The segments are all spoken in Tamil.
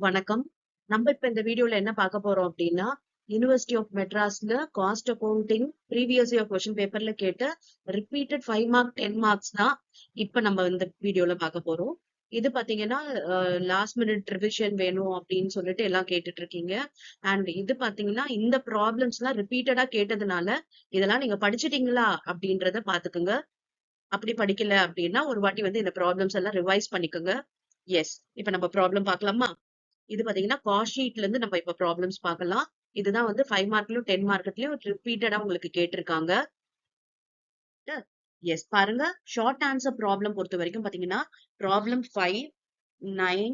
வணக்கம். நம்ம இப்ப இந்த வீடியோல என்ன பார்க்க போறோம் அப்படின்னா, யுனிவர்சிட்டி ஆஃப் மெட்ராஸ்ல cost accounting previous year question பேப்பர்ல கேட்ட ரிப்பீட்டட் 5 மார்க் 10 மார்க்ஸ் தான் இப்ப நம்ம இந்த வீடியோல பார்க்க போறோம். இது பாத்தீங்கன்னா லாஸ்ட் மினிட் ரிவிஷன் வேணும் அப்படின்னு சொல்லிட்டு எல்லாம் கேட்டுட்டு இருக்கீங்க. அண்ட் இது பாத்தீங்கன்னா இந்த ப்ராப்ளம்ஸ் எல்லாம் ரிப்பீட்டடா கேட்டதுனால இதெல்லாம் நீங்க படிச்சிட்டீங்களா அப்படின்றத பாத்துக்குங்க. அப்படி படிக்கல அப்படின்னா ஒரு வாட்டி வந்து இந்த ப்ராப்ளம்ஸ் எல்லாம் ரிவைஸ் பண்ணிக்கோங்க. எஸ், இப்ப நம்ம ப்ராப்ளம் பார்க்கலாமா? இது பாத்தீங்கன்னா காஸ்ட் ஷீட்ல இருந்து நம்ம இப்ப ப்ராப்ளம்ஸ் பார்க்கலாம். இதுதான் வந்து 5 மார்க்லயும் 10 மார்க்லயும் ரிப்பீட்டடா உங்களுக்கு கேட்டிருக்காங்க. எஸ், பாருங்க. ஷார்ட் ஆன்சர் ப்ராப்ளம் பொறுத்த வரைக்கும் பாத்தீங்கன்னா ப்ராப்ளம் 5, 9,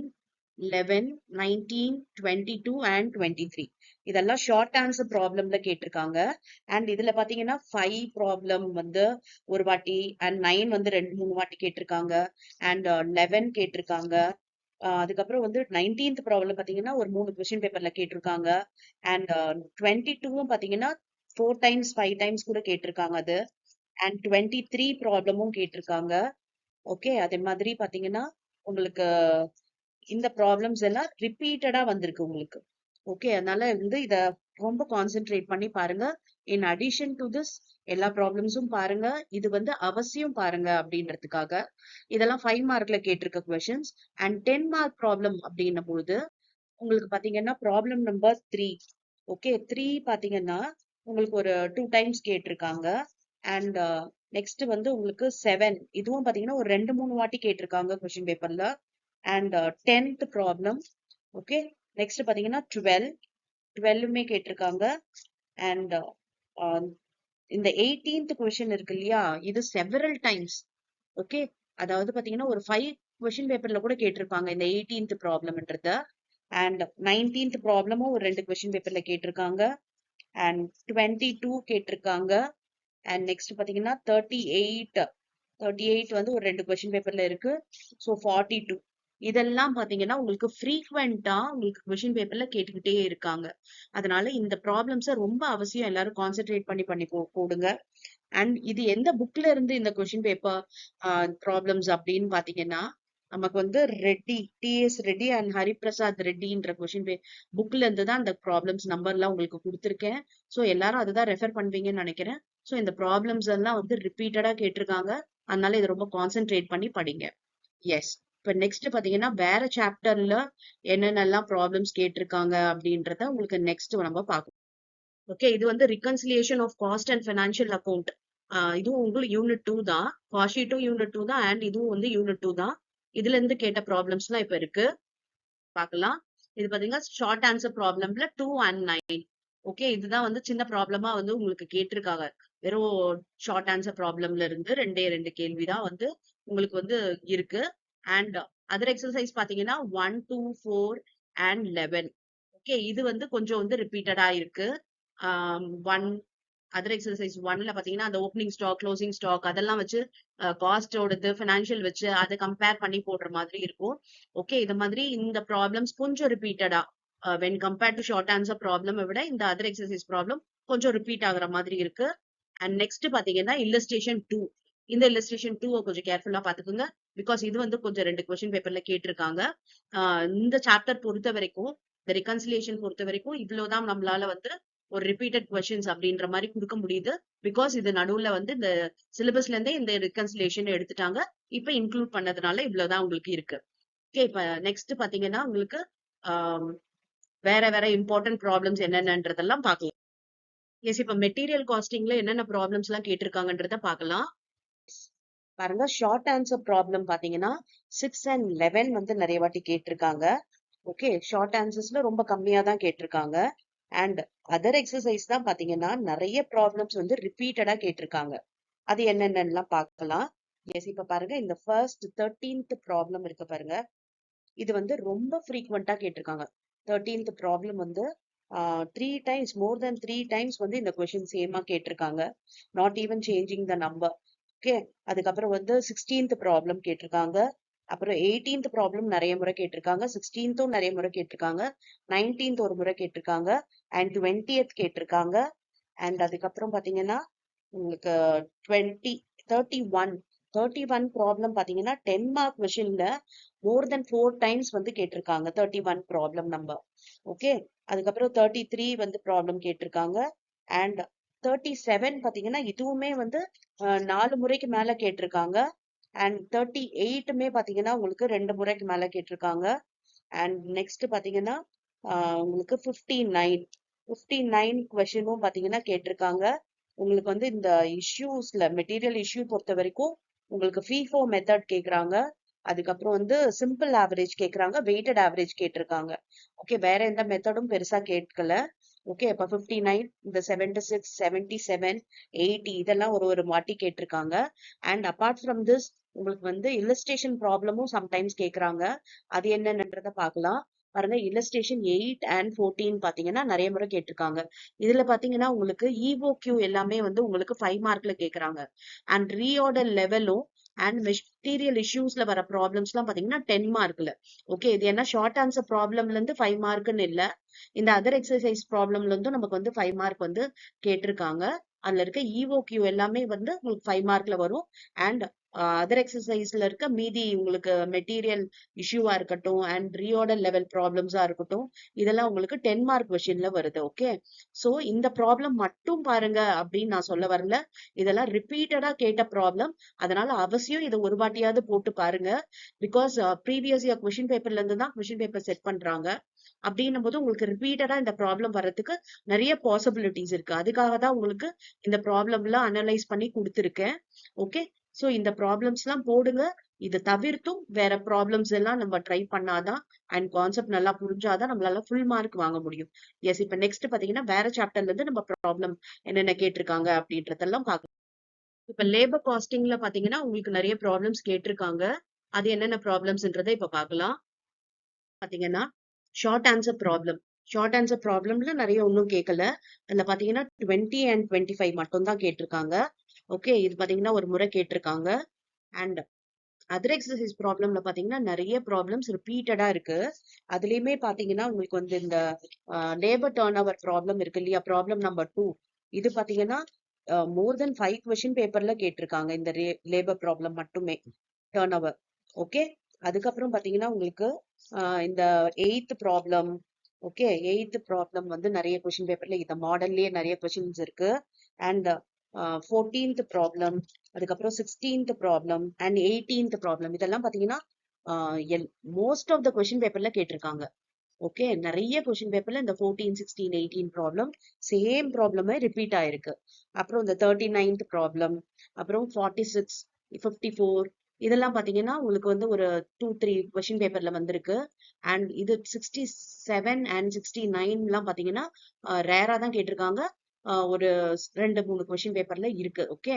11, 19, 22 அண்ட் 23 இதெல்லாம் ஷார்ட் ஆன்சர் ப்ராப்ளம்ல கேட்டிருக்காங்க. அண்ட் இதுல பாத்தீங்கன்னா 5 ப்ராப்ளம் வந்து ஒரு வாட்டி, அண்ட் 9 வந்து 2-3 வாட்டி கேட்டிருக்காங்க, அண்ட் 11 கேட்டிருக்காங்க. அதுக்கப்புறம் வந்து 19th ப்ராப்ளம் பாத்தீங்கன்னா ஒரு 3 கொஸ்டின் பேப்பர்ல கேட்டிருக்காங்க. அண்ட் 22வும் பாத்தீங்கன்னா 4 டைம்ஸ் 5 டைம்ஸ் கூட கேட்டிருக்காங்க அது. அண்ட் 23 ப்ராப்ளமும் கேட்டிருக்காங்க. ஓகே, அதே மாதிரி பாத்தீங்கன்னா உங்களுக்கு இந்த ப்ராப்ளம்ஸ் எல்லாம் ரிப்பீட்டடா வந்திருக்கு உங்களுக்கு. ஓகே, அதனால வந்து இத ரொம்ப கான்சென்ட்ரேட் பண்ணி பாருங்க. இன் அடிஷன் டு திஸ் எல்லா ப்ராப்ளம்ஸும் பாருங்க. இது வந்து அவசியம் பாருங்க அப்படின்றதுக்காக. இதெல்லாம் 5 மார்க்ல கேட்டிருக்க கொஸ்டின்ஸ். அண்ட் 10 மார்க் ப்ராப்ளம் அப்படின்னும் பொழுது உங்களுக்கு பாத்தீங்கன்னா ப்ராப்ளம் நம்பர் 3. ஓகே, 3 பாத்தீங்கன்னா உங்களுக்கு ஒரு 2 டைம்ஸ் கேட்டிருக்காங்க. அண்ட் நெக்ஸ்ட் வந்து உங்களுக்கு 7 இதுவும் பாத்தீங்கன்னா ஒரு 2-3 வாட்டி கேட்டிருக்காங்க கொஸ்டின் பேப்பர்ல. And 10th problem. Okay, next பாத்தீங்கன்னா 12மே கேட்டிருக்காங்க. அண்ட் இந்த 18th கொஸ்டின் இருக்கு இல்லையா, இது செவரல் டைம்ஸ். ஓகே, அதாவது பாத்தீங்கன்னா ஒரு 5 கொஸ்டின் பேப்பர்ல கூட கேட்டிருப்பாங்க இந்த 18th ப்ராப்ளம்ன்றத. அண்ட் 19th ப்ராப்ளமும் ஒரு 2 கொஸ்டின் பேப்பர்ல கேட்டிருக்காங்க. அண்ட் 22 கேட்டிருக்காங்க. அண்ட் நெக்ஸ்ட் பாத்தீங்கன்னா 38 வந்து ஒரு 2 கொஸ்டின் பேப்பர்ல இருக்கு. ஸோ 42 இதெல்லாம் பாத்தீங்கன்னா உங்களுக்கு ஃப்ரீக்வெண்டா உங்களுக்கு கொஸ்டின் பேப்பர்ல கேட்டுக்கிட்டே இருக்காங்க. அதனால இந்த ப்ராப்ளம்ஸை ரொம்ப அவசியம் எல்லாரும் கான்சென்ட்ரேட் பண்ணி போடுங்க. அண்ட் இது எந்த புக்ல இருந்து இந்த கொஸ்டின் பேப்பர் ப்ராப்ளம்ஸ் அப்படின்னு பாத்தீங்கன்னா நமக்கு வந்து ரெட்டி, டிஎஸ் ரெட்டி அண்ட் ஹரிபிரசாத் ரெட்டின்ற கொஸ்டின் புக்ல இருந்து தான் இந்த ப்ராப்ளம்ஸ் நம்பர்லாம் உங்களுக்கு கொடுத்துருக்கேன். ஸோ எல்லாரும் அதுதான் ரெஃபர் பண்ணுவீங்கன்னு நினைக்கிறேன். ஸோ இந்த ப்ராப்ளம்ஸ் எல்லாம் வந்து ரிப்பீட்டடா கேட்டிருக்காங்க. அதனால இதை ரொம்ப கான்சென்ட்ரேட் பண்ணி படிங்க. எஸ், இப்ப நெக்ஸ்ட் பாத்தீங்கன்னா வேற சாப்டர்ல என்னென்னலாம் ப்ராப்ளம்ஸ் கேட்டிருக்காங்க அப்படின்றத உங்களுக்கு நெக்ஸ்ட் நம்ம பார்க்கலாம். ஓகே, இது வந்து reconciliation of cost and financial account. இதுவும் உங்களுக்கு யூனிட் 2 தான். காஸ்ட் ஷீட்டும் யூனிட் 2 தான். அண்ட் இதுவும் வந்து யூனிட் 2 தான். இதுல இருந்து கேட்ட ப்ராப்ளம்ஸ் எல்லாம் இப்ப இருக்கு, பார்க்கலாம். இது பாத்தீங்கன்னா ஷார்ட் ஆன்சர் ப்ராப்ளம்ல 2 and 9. ஓகே, இதுதான் வந்து சின்ன ப்ராப்ளமா வந்து உங்களுக்கு கேட்டிருக்காங்க. வெறும் ஷார்ட் ஆன்சர் ப்ராப்ளம்ல இருந்து 2 கேள்விதான் வந்து உங்களுக்கு வந்து இருக்கு. அண்ட் அதர் எக்ஸசைஸ் பாத்தீங்கன்னா 1, 2, 4 and 11. ஓகே, இது வந்து கொஞ்சம் வந்து ரிப்பீட்டடா இருக்கு. 1 அதர் எக்ஸசைஸ் 1ல பாத்தீங்கன்னா அந்த ஓப்பனிங் ஸ்டாக், க்ளோசிங் ஸ்டாக் அதெல்லாம் வச்சு காஸ்டோடது ஃபினான்ஷியல் வச்சு அதை கம்பேர் பண்ணி போடுற மாதிரி இருக்கும். ஓகே, இது மாதிரி இந்த ப்ராப்ளம்ஸ் கொஞ்சம் ரிப்பீட்டடா when compared to short answer problem விட இந்த அதர் எக்ஸசைஸ் ப்ராப்ளம் கொஞ்சம் ரிப்பீட் ஆகுற மாதிரி இருக்கு. அண்ட் நெக்ஸ்ட் பாத்தீங்கன்னா இல்லஸ்ட்ரேஷன் 2. இந்த இல்லஸ்ட்ரேஷன் 2 கொஞ்சம் கேர்ஃபுல்லா பாத்துக்கோங்க. பிகாஸ் இது வந்து கொஞ்சம் 2 கொஸ்டின் பேப்பர்ல கேட்டிருக்காங்க. இந்த சாப்டர் பொறுத்த வரைக்கும், இந்த ரிகன்சிலியேஷன் பொறுத்த வரைக்கும் இவ்வளவுதான் நம்மளால வந்து ஒரு ரிப்பீட்டட் கொஸ்டின்ஸ் அப்படின்ற மாதிரி கொடுக்க முடியுது. பிகாஸ் இது நடுவுல வந்து இந்த சிலபஸ்ல இருந்தே இந்த ரிகன்சிலியேஷன் எடுத்துட்டாங்க. இப்ப இன்க்ளூட் பண்ணதுனால இவ்வளவுதான் உங்களுக்கு இருக்கு. ஓகே, இப்ப நெக்ஸ்ட் பாத்தீங்கன்னா உங்களுக்கு வேற வேற இம்பார்ட்டன்ட் ப்ராப்ளம்ஸ் என்னென்னன்றதெல்லாம் பார்க்கலாம். எஸ், இப்ப மெட்டீரியல் காஸ்டிங்ல என்னென்ன ப்ராப்ளம்ஸ் எல்லாம் கேட்டிருக்காங்கன்றத பார்க்கலாம். பாருங்க, ஷார்ட் ஆன்சர் ப்ராப்ளம் பாத்தீங்கன்னா 6 and 11 வந்து நிறைய வாட்டி கேட்டிருக்காங்க. ஓகே, ஷார்ட் ஆன்சர்ஸ்ல ரொம்ப கம்மியா தான் கேட்டிருக்காங்க. அண்ட் அதர் எக்ஸசைஸ் தான் பாத்தீங்கன்னா நிறைய ப்ராப்ளம்ஸ் வந்து ரிப்பீட்டடா கேட்டிருக்காங்க. அது என்னென்னலாம் பார்க்கலாம். எஸ், இப்ப பாருங்க இந்த ஃபர்ஸ்ட் 13th ப்ராப்ளம் இருக்கு பாருங்க. இது வந்து ரொம்ப ஃப்ரீக்வெண்டா கேட்டிருக்காங்க. 13th ப்ராப்ளம் வந்து 3 டைம்ஸ், மோர் தென் 3 டைம்ஸ் வந்து இந்த கொஸ்டின் சேமா கேட்டிருக்காங்க. Not even changing the number. Okay, அதுக்கப்புறம் வந்து 16th ப்ராப்ளம் கேட்டிருக்காங்க. அப்புறம் 18th ப்ராப்ளம் நிறைய முறை கேட்டிருக்காங்க. 16th நிறைய முறை கேட்டிருக்காங்க. 19th ஒரு முறை கேட்டிருக்காங்க. அண்ட் 20th கேட்டிருக்காங்க. அண்ட் அதுக்கப்புறம் பாத்தீங்கன்னா உங்களுக்கு 31 31 ப்ராப்ளம் பாத்தீங்கன்னா 10 மார்க் கொஷின்ல மோர் தென் 4 டைம்ஸ் வந்து கேட்டிருக்காங்க 31 ப்ராப்ளம் நம்பர். ஓகே, அதுக்கப்புறம் 33 வந்து ப்ராப்ளம் கேட்டிருக்காங்க. அண்ட் 37 பாத்தீங்கன்னா இதுவுமே வந்து 4 முறைக்கு மேல கேட்டிருக்காங்க. அண்ட் 38மே பாத்தீங்கன்னா உங்களுக்கு 2 முறைக்கு மேல கேட்டிருக்காங்க. அண்ட் நெக்ஸ்ட் பாத்தீங்கன்னா உங்களுக்கு 59 கொஸ்டினும் பாத்தீங்கன்னா கேட்டிருக்காங்க. உங்களுக்கு வந்து இந்த இஷ்யூஸ்ல மெட்டீரியல் இஷ்யூ பொறுத்த வரைக்கும் உங்களுக்கு FIFO மெத்தட் கேக்குறாங்க. அதுக்கப்புறம் வந்து சிம்பிள் ஆவரேஜ் கேக்குறாங்க, வெயிட்டட் ஆவரேஜ் கேட்டிருக்காங்க. ஓகே, வேற எந்த மெத்தடும் பெருசா கேட்கல. ஓகே, அப்ப 59, இந்த 76, 77, 80 இதெல்லாம் ஒரு ஒரு வாட்டி கேட்டிருக்காங்க. அண்ட் அபார்ட் ஃப்ரம் திஸ் உங்களுக்கு வந்து இல்லஸ்ட்ரேஷன் ப்ராப்ளமும் சம்டைம்ஸ் கேக்குறாங்க. அது என்னன்றத பார்க்கலாம். பாருங்க, இல்லஸ்ட்ரேஷன் 8 and 14 பாத்தீங்கன்னா நிறைய முறை கேட்டிருக்காங்க. இதுல பாத்தீங்கன்னா உங்களுக்கு EOQ எல்லாமே வந்து உங்களுக்கு 5 மார்க்ல கேக்குறாங்க. அண்ட் ரீஆர்டர் லெவலும் அண்ட் மெட்டீரியல் இஷ்யூஸ்ல வர ப்ராப்ளம்ஸ் எல்லாம் பாத்தீங்கன்னா 10 மார்க்ல. ஓகே, இது என்ன ஷார்ட் ஆன்சர் ப்ராப்ளம்ல இருந்து 5 மார்க்னு இல்ல, இந்த அதர் எக்ஸசைஸ் ப்ராப்ளம்ல இருந்தும் நமக்கு வந்து 5 மார்க் வந்து கேட்டிருக்காங்க. அதுல இருக்க EOQ எல்லாமே வந்து உங்களுக்கு 5 மார்க்ல வரும். அண்ட் அதர் எக்ஸசைஸ்ல இருக்க மீதி உங்களுக்கு மெட்டீரியல் இஷ்யூவா இருக்கட்டும் அண்ட் ரீஆர்டர் லெவல் ப்ராப்ளம்ஸா இருக்கட்டும், இதெல்லாம் உங்களுக்கு 10 மார்க் கொஸ்டின்ல வருது. ஓகே, சோ இந்த ப்ராப்ளம் மட்டும் பாருங்க அப்படின்னு நான் சொல்ல வரல. இதெல்லாம் ரிப்பீட்டடா கேட்ட ப்ராப்ளம். அதனால அவசியம் இதை ஒரு வாட்டியாவது போட்டு பாருங்க. பிகாஸ் ப்ரீவியஸ் இயர் கொஸ்டின் பேப்பர்ல இருந்து தான் கொஸ்டின் பேப்பர் செட் பண்றாங்க. அப்படின்னும் போது உங்களுக்கு ரிப்பீட்டடா இந்த ப்ராப்ளம் வர்றதுக்கு நிறைய பாசிபிலிட்டிஸ் இருக்கு. அதுக்காக தான் உங்களுக்கு இந்த ப்ராப்ளம் எல்லாம் அனலைஸ் பண்ணி கொடுத்துருக்கேன். ஓகே, சோ இந்த ப்ராப்ளம்ஸ் எல்லாம் போடுங்க. இதை தவிர்த்தும் வேற ப்ராப்ளம்ஸ் எல்லாம் நம்ம ட்ரை பண்ணாதான் அண்ட் கான்செப்ட் நல்லா புரிஞ்சாதான் நம்மளால ஃபுல் மார்க் வாங்க முடியும். எஸ், இப்ப நெக்ஸ்ட் பாத்தீங்கன்னா வேற சாப்டர்ல இருந்து நம்ம ப்ராப்ளம் என்னென்ன கேட்டிருக்காங்க அப்படின்றதெல்லாம் பார்க்கலாம். இப்ப லேபர் காஸ்டிங்ல பாத்தீங்கன்னா உங்களுக்கு நிறைய ப்ராப்ளம்ஸ் கேட்டிருக்காங்க. அது என்னென்ன ப்ராப்ளம்ஸ்ன்றதை இப்ப பார்க்கலாம். பாத்தீங்கன்னா short answer problem. Short answer ப்ராப்ளம்ல நிறைய ஒன்றும் கேட்கல. அதுல பாத்தீங்கன்னா 20 and 25 மட்டும் தான் கேட்டிருக்காங்க. ஓகே, இது பாத்தீங்கன்னா ஒரு முறை கேட்டிருக்காங்க. அண்ட் அதர் எக்ஸசைஸ் ப்ராப்ளம்ல பாத்தீங்கன்னா நிறைய ப்ராப்ளம்ஸ் ரிப்பீட்டடா இருக்கு. அதுலயுமே பாத்தீங்கன்னா உங்களுக்கு வந்து இந்த லேபர் டர்ன் ஓவர் ப்ராப்ளம் இருக்கு இல்லையா, ப்ராப்ளம் நம்பர் 2. இது பாத்தீங்கன்னா மோர் தென் 5 கொஸ்டின் பேப்பர்ல கேட்டிருக்காங்க இந்த லேபர் ப்ராப்ளம் மட்டுமே, டர்ன் ஓவர். ஓகே, அதுக்கப்புறம் பாத்தீங்கன்னா உங்களுக்கு இந்த 8th problem. Okay, 8th problem வந்து நிறைய கொஸ்டின் பேப்பர்ல இந்த மாடல்லயே நிறைய கொஸ்டின்ஸ் இருக்கு. அண்ட் 14th ப்ராப்ளம், அதுக்கப்புறம் 16th problem and 18th problem இதெல்லாம் பாத்தீங்கன்னா மோஸ்ட் ஆஃப் த கொஸ்டின் பேப்பர்ல கேட்டிருக்காங்க. ஓகே, நிறைய கொஸ்டின் பேப்பர்ல இந்த 14, 16, 18 ப்ராப்ளம் சேம் ப்ராப்ளமே ரிப்பீட் ஆயிருக்கு. அப்புறம் இந்த 39th ப்ராப்ளம், அப்புறம் 46, 54 இதெல்லாம் பாத்தீங்கன்னா உங்களுக்கு வந்து ஒரு 2-3 கொஸ்டின் பேப்பர்ல வந்திருக்கு. அண்ட் இது 67 and 69 எல்லாம் பாத்தீங்கன்னா ரேரா தான் கேட்டிருக்காங்க. ஒரு 2-3 கொஸ்டின் பேப்பர்ல இருக்கு. ஓகே,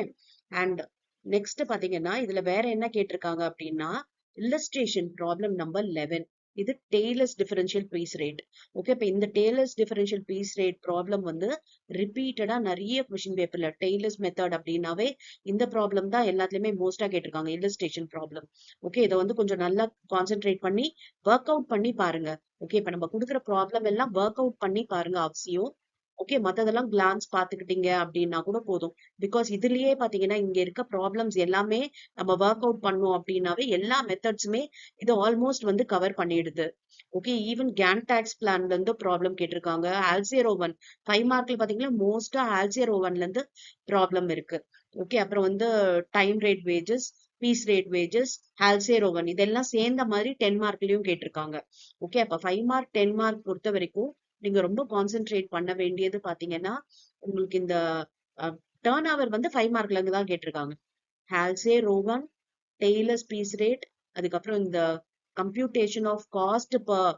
அண்ட் நெக்ஸ்ட் பாத்தீங்கன்னா இதுல வேற என்ன கேட்டிருக்காங்க அப்படின்னா இல்லஸ்ட்ரேஷன் ப்ராப்ளம் நம்பர் 11. இது Taylor's differential piece rate. Okay, இப்ப இந்த Taylor's differential piece rate problem வந்து ரிப்பீட்டடா நிறைய கொஸ்டின் பேப்பர்ல டெய்லர்ஸ் மெத்தட் அப்படின்னாவே இந்த ப்ராப்ளம் தான் எல்லாத்துலயுமே மோஸ்டா கேட்டிருக்காங்க, இல்லஸ்ட்ரேஷன் ப்ராப்ளம். ஓகே, இதை வந்து கொஞ்சம் நல்லா கான்சென்ட்ரேட் பண்ணி ஒர்க் அவுட் பண்ணி பாருங்க. ஓகே, இப்ப நம்ம கொடுக்குற ப்ராப்ளம் எல்லாம் ஒர்க் அவுட் பண்ணி பாருங்க அவசியம். ஓகே, மத்ததெல்லாம் கிளான்ஸ் பாத்துக்கிட்டீங்க அப்படின்னா கூட போதும். பிகாஸ் இதுலயே பாத்தீங்கன்னா இங்க இருக்க ப்ராப்ளம்ஸ் எல்லாமே நம்ம ஒர்க் அவுட் பண்ணோம் அப்படின்னாவே எல்லா மெத்தட்ஸுமே இது ஆல்மோஸ்ட் வந்து கவர் பண்ணிடுது. ஓகே, ஈவன் கேன் டாக்ஸ் பிளான்ல இருந்து ப்ராப்ளம் கேட்டிருக்காங்க. ஆல்சியர் ஓவன் 5 மார்க்ல பாத்தீங்கன்னா மோஸ்டா ஆல்சியர் ஓவன்ல இருந்து ப்ராப்ளம் இருக்கு. ஓகே, அப்புறம் வந்து time rate wages, piece rate wages, Halsey Rowan இதெல்லாம் சேர்ந்த மாதிரி 10 மார்க்லயும் கேட்டிருக்காங்க. ஓகே, அப்ப 5 மார்க் 10 மார்க் பொறுத்த வரைக்கும் நீங்க ரொம்ப கான்சென்ட்ரேட் பண்ண வேண்டியது பாத்தீங்கன்னா உங்களுக்கு இந்த டர்ன் ஓவர் வந்து 5 மார்க்ல இருந்து தான் கேட்டிருக்காங்க. Halsey Rowan, Taylor's piece rate, அதுக்கப்புறம் இந்த computation of cost per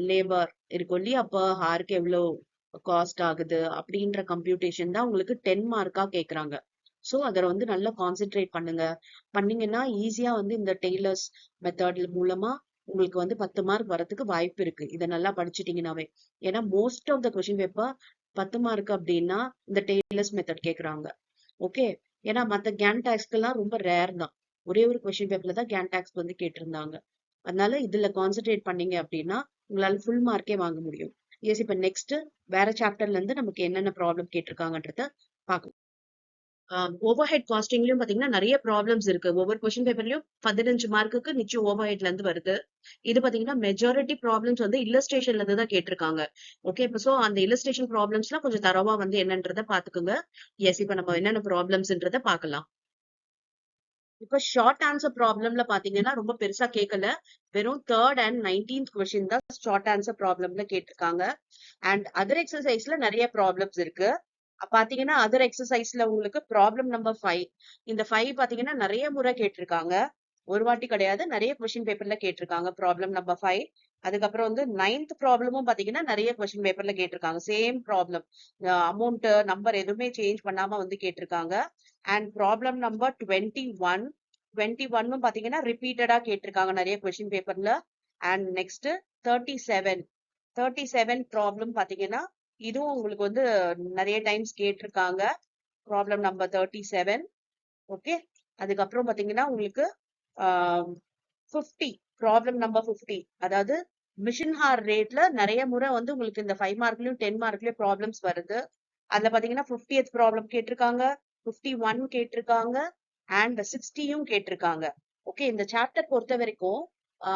labour இருக்கும் இல்லையா, பர் ஹாருக்கு எவ்வளவு காஸ்ட் ஆகுது அப்படின்ற கம்ப்யூட்டேஷன் தான் உங்களுக்கு 10 மார்க்கா கேக்குறாங்க. சோ அதை வந்து நல்லா கான்சென்ட்ரேட் பண்ணுங்க. பண்ணீங்கன்னா ஈஸியா வந்து இந்த டெய்லர்ஸ் மெத்தட் மூலமா உங்களுக்கு வந்து 10 மார்க் வரதுக்கு வாய்ப்பு இருக்கு. இதை நல்லா படிச்சுட்டீங்கன்னாவே. ஏன்னா most of the question paper 10 mark அப்படின்னா இந்த டெய்லர்ஸ் மெத்தட் கேக்குறாங்க. ஓகே, ஏன்னா மத்த கேன் டாக்ஸ்க்கு எல்லாம் ரொம்ப ரேர் தான். ஒரே ஒரு கொஸ்டின் பேப்பர்ல தான் கேன் டாக்ஸ் வந்து கேட்டிருந்தாங்க. அதனால இதுல கான்சென்ட்ரேட் பண்ணீங்க அப்படின்னா உங்களால ஃபுல் மார்க்கே வாங்க முடியும். எஸ், இப்ப நெக்ஸ்ட் வேற சாப்டர்ல இருந்து நமக்கு என்னென்ன ப்ராப்ளம் கேட்டிருக்காங்கன்றத பார்க்கலாம். ஓவர் ஹெட் காஸ்டிங்லயும் பாத்தீங்கன்னா நிறைய ப்ராப்ளம்ஸ் இருக்கு. ஒவ்வொரு கொஸ்டின் பேப்பர்லயும் 15 மார்க்குக்கு நிச்சயம் ஓவர் ஹெட்ல இருந்து வருது. இது பாத்தீங்கன்னா மெஜாரிட்டி ப்ராப்ளம்ஸ் வந்து இல்லஸ்ட்ரேஷன்ல இருந்து தான் கேட்டிருக்காங்க. ஓகே, இப்ப சோ அந்த இல்லஸ்ட்ரேஷன் ப்ராப்ளம்ஸ்லாம் கொஞ்சம் தரவா வந்து என்னன்றத பாத்துக்கோங்க. எஸ், இப்ப நம்ம என்னென்ன ப்ராப்ளம்ஸ்ன்றத பாக்கலாம். இப்ப ஷார்ட் ஆன்சர் ப்ராப்ளம்ல பாத்தீங்கன்னா ரொம்ப பெருசா கேட்கல. வெறும் 3rd and 19th கொஸ்டின் தான் ஷார்ட் ஆன்சர் ப்ராப்ளம்ல கேட்டிருக்காங்க. அண்ட் அதர் எக்ஸசைஸ்ல நிறைய ப்ராப்ளம்ஸ் இருக்கு. பாத்தீங்கன்னா அதர் எக்ஸசைஸ்ல உங்களுக்கு ப்ராப்ளம் நம்பர் 5. இந்த 5 பாத்தீங்கன்னா நிறைய முறை கேட்டிருக்காங்க. ஒரு வாட்டி கிடையாது, நிறைய கொஸ்டின் பேப்பர்ல கேட்டிருக்காங்க ப்ராப்ளம் நம்பர் 5. அதுக்கப்புறம் வந்து 9th ப்ராப்ளமும் பாத்தீங்கன்னா நிறைய கொஸ்டின் பேப்பர்ல கேட்டிருக்காங்க. சேம் ப்ராப்ளம், அமௌண்ட் நம்பர் எதுவுமே சேஞ்ச் பண்ணாம வந்து கேட்டிருக்காங்க. அண்ட் ப்ராப்ளம் நம்பர் 21 பாத்தீங்கன்னா ரிப்பீட்டடா கேட்டிருக்காங்க நிறைய கொஸ்டின் பேப்பர்ல. அண்ட் நெக்ஸ்ட் 37 ப்ராப்ளம் பாத்தீங்கன்னா இதுவும் உங்களுக்கு வந்து நிறைய டைம்ஸ் கேட்டிருக்காங்க. Problem number 37. ஓகே, அதுக்கப்புறம் பாத்தீங்கன்னா உங்களுக்கு 50 ப்ராப்ளம் நம்பர் 50, அதாவது மிஷின் ஹார் ரேட்ல நிறைய முறை வந்து உங்களுக்கு இந்த 5 மார்க்லயும் 10 மார்க்லயும் ப்ராப்ளம்ஸ் வருது. அதுல பாத்தீங்கன்னா 50th ப்ராப்ளம் கேட்டிருக்காங்க, 51 கேட்டிருக்காங்க, அண்ட் 60யும் கேட்டிருக்காங்க. ஓகே, இந்த சாப்டர் பொறுத்த வரைக்கும்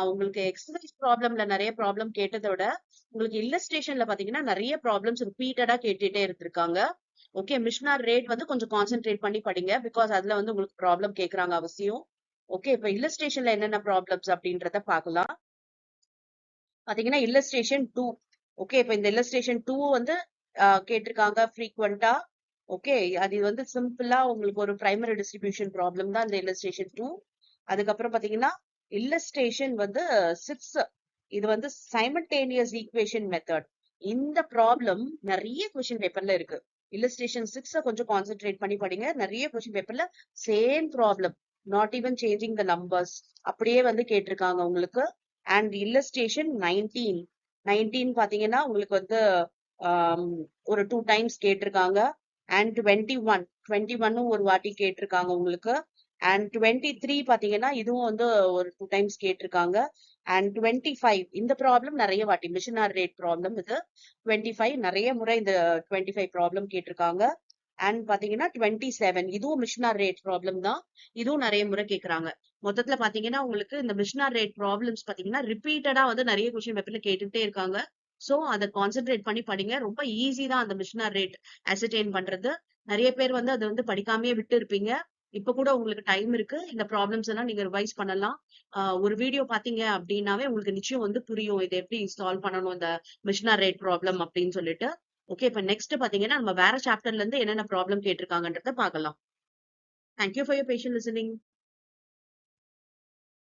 உங்களுக்கு எக்ஸசைஸ் ப்ராப்ளம்ல நிறைய ப்ராப்ளம் கேட்டதை விட உங்களுக்கு இல்லஸ்ட்ரேஷன்ல பாத்தீங்கன்னா நிறைய ப்ராப்ளம்ஸ் ரிப்பீட்டடா கேட்டுட்டே இருந்திருக்காங்க. ஓகே, மிஷினார் ரேட் வந்து கொஞ்சம் கான்சென்ட்ரேட் பண்ணி படிங்க, பிகாஸ் அதுல வந்து உங்களுக்கு ப்ராப்ளம் கேக்குறாங்க அவசியம். ஓகே, இப்ப இல்லஸ்ட்ரேஷன்ல என்னென்ன ப்ராப்ளம்ஸ் அப்படின்றத பார்க்கலாம். பாத்தீங்கன்னா இல்லஸ்ட்ரேஷன் 2. ஓகே, இப்ப இந்த இல்லஸ்ட்ரேஷன் 2 வந்து கேட்டிருக்காங்க ஃப்ரீக்வெண்டா. ஓகே, அது வந்து சிம்பிளா உங்களுக்கு ஒரு பிரைமரி டிஸ்ட்ரிபியூஷன் ப்ராப்ளம் தான் இந்த இல்லஸ்ட்ரேஷன் 2. அதுக்கப்புறம் பாத்தீங்கன்னா இல்லஸ்ட்ரேஷன் வந்து 6. இது வந்து சைமல்டேனியஸ் ஈக்குவேஷன் மெத்தட். இந்த ப்ராப்ளம் நிறைய கொஸ்டின் பேப்பர்ல இருக்கு. இல்லஸ்ட்ரேஷன் 6 கொஞ்சம் கான்சென்ட்ரேட் பண்ணி படிங்க. நிறைய கொஸ்டின் பேப்பர்ல same problem, not even changing the numbers, அப்படியே வந்து கேட்டிருக்காங்க உங்களுக்கு. அண்ட் இல்லஸ்ட்ரேஷன் 19 பாத்தீங்கன்னா உங்களுக்கு வந்து ஒரு 2 டைம்ஸ் கேட்டிருக்காங்க. அண்ட் 21 ஒரு வாட்டி கேட்டிருக்காங்க உங்களுக்கு. அண்ட் 23 பாத்தீங்கன்னா இதுவும் வந்து ஒரு 2 டைம்ஸ் கேட்டிருக்காங்க. அண்ட் 25 இந்த ப்ராப்ளம் நிறைய வாட்டி, மிஷினார் ரேட் ப்ராப்ளம் இது. 25 நிறைய முறை இந்த 25 ப்ராப்ளம் கேட்டிருக்காங்க. அண்ட் பாத்தீங்கன்னா 27 இதுவும் மிஷினார் ரேட் ப்ராப்ளம் தான். இதுவும் நிறைய முறை கேக்குறாங்க. மொத்தத்துல பாத்தீங்கன்னா உங்களுக்கு இந்த மிஷினார் ரேட் ப்ராப்ளம்ஸ் பாத்தீங்கன்னா ரிப்பீட்டடா வந்து நிறைய கொஸ்டின் பேப்பர்ல கேட்டுட்டே இருக்காங்க. சோ அதை கான்சென்ட்ரேட் பண்ணி படிங்க. ரொம்ப ஈஸி தான் அந்த மிஷினார் ரேட் அசர்டைன் பண்றது. நிறைய பேர் வந்து அதை வந்து படிக்காமயே விட்டு இருப்பீங்க. இப்ப கூட உங்களுக்கு டைம் இருக்கு, இந்த ப்ராப்ளம்ஸ் எல்லாம் நீங்க ரிவைஸ் பண்ணலாம். ஒரு வீடியோ பாத்தீங்க அப்படின்னாவே உங்களுக்கு நிச்சயம் வந்து புரியும் இதை எப்படி சால்வ் பண்ணணும் இந்த மிஷினார் ரேட் ப்ராப்ளம் அப்படின்னு சொல்லிட்டு. ஓகே, இப்ப நெக்ஸ்ட் பாத்தீங்கன்னா நம்ம வேற சாப்டர்ல இருந்து என்னென்ன ப்ராப்ளம் கேட்டிருக்காங்கன்றத பார்க்கலாம். Thank you for your patient listening.